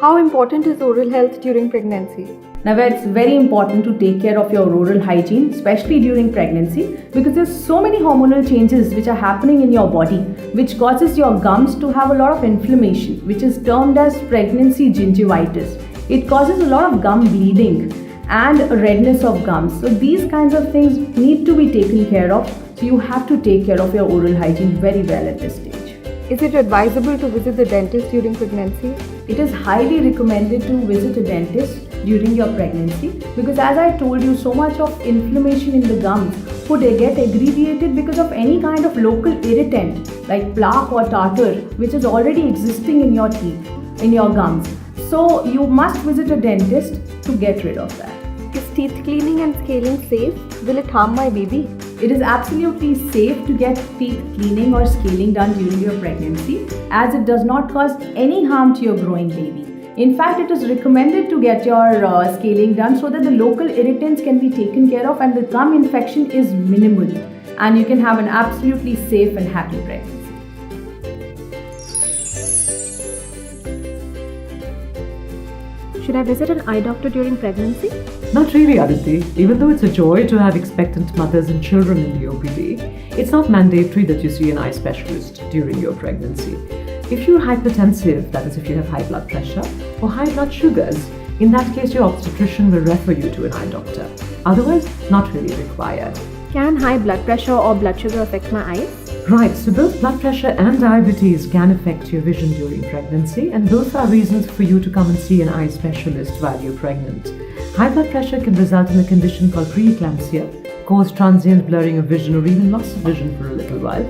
How important is oral health during pregnancy? Now, it's very important to take care of your oral hygiene, especially during pregnancy, because there's so many hormonal changes which are happening in your body, which causes your gums to have a lot of inflammation, which is termed as pregnancy gingivitis. It causes a lot of gum bleeding and redness of gums. So these kinds of things need to be taken care of. So you have to take care of your oral hygiene very well at this stage. Is it advisable to visit the dentist during pregnancy? It is highly recommended to visit a dentist during your pregnancy because, as I told you, so much of inflammation in the gums could get aggravated because of any kind of local irritant like plaque or tartar which is already existing in your teeth, in your gums. So you must visit a dentist to get rid of that. Is teeth cleaning and scaling safe? Will it harm my baby? It is absolutely safe to get teeth cleaning or scaling done during your pregnancy, as it does not cause any harm to your growing baby. In fact, it is recommended to get your scaling done so that the local irritants can be taken care of and the gum infection is minimal, and you can have an absolutely safe and happy pregnancy. Should I visit an eye doctor during pregnancy? Not really, Aditi. Even though it's a joy to have expectant mothers and children in the OPD, it's not mandatory that you see an eye specialist during your pregnancy. If you're hypertensive, that is if you have high blood pressure or high blood sugars, in that case your obstetrician will refer you to an eye doctor. Otherwise, not really required. Can high blood pressure or blood sugar affect my eyes? Right, so both blood pressure and diabetes can affect your vision during pregnancy, and those are reasons for you to come and see an eye specialist while you're pregnant. High blood pressure can result in a condition called preeclampsia, cause transient blurring of vision or even loss of vision for a little while.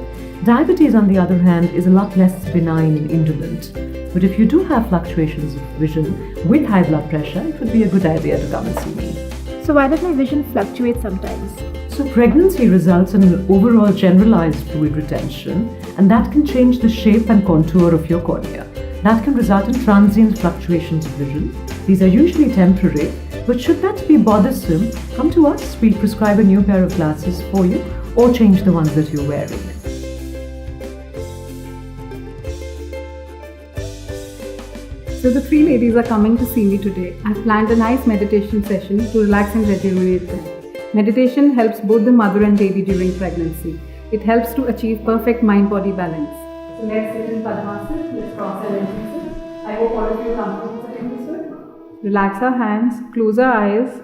Diabetes, on the other hand, is a lot less benign and indolent. But if you do have fluctuations of vision with high blood pressure, it would be a good idea to come and see me. So why does my vision fluctuate sometimes? So pregnancy results in an overall generalized fluid retention, and that can change the shape and contour of your cornea. That can result in transient fluctuations of vision. These are usually temporary, but should that be bothersome, come to us. We'll prescribe a new pair of glasses for you or change the ones that you're wearing. So the three ladies are coming to see me today. I've planned a nice meditation session to relax and rejuvenate them. Meditation helps both the mother and baby during pregnancy. It helps to achieve perfect mind-body balance. So let's sit in Padmasana. Let's cross our legs. I hope all of you are comfortable sitting this way. Relax our hands, close our eyes,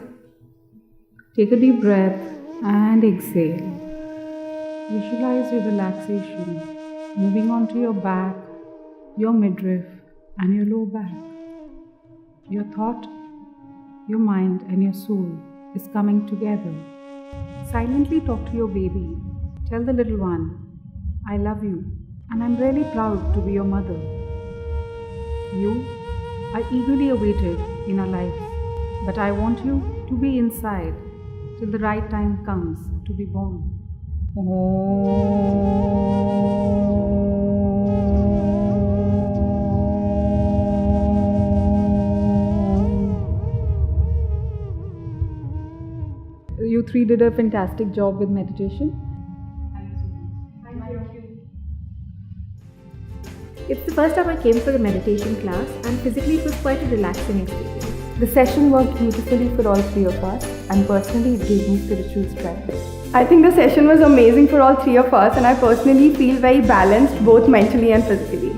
take a deep breath and exhale. Visualize your relaxation moving onto your back, your midriff and your lower back. Your thought, your mind and your soul is coming together. Silently talk to your baby. Tell the little one, I love you and I'm really proud to be your mother. You are eagerly awaited in our lives, but I want you to be inside till the right time comes to be born. You three did a fantastic job with meditation. It's the first time I came for a meditation class, and physically it was quite a relaxing experience. The session worked beautifully for all three of us, and personally it gave me spiritual strength. I think the session was amazing for all three of us, and I personally feel very balanced both mentally and physically.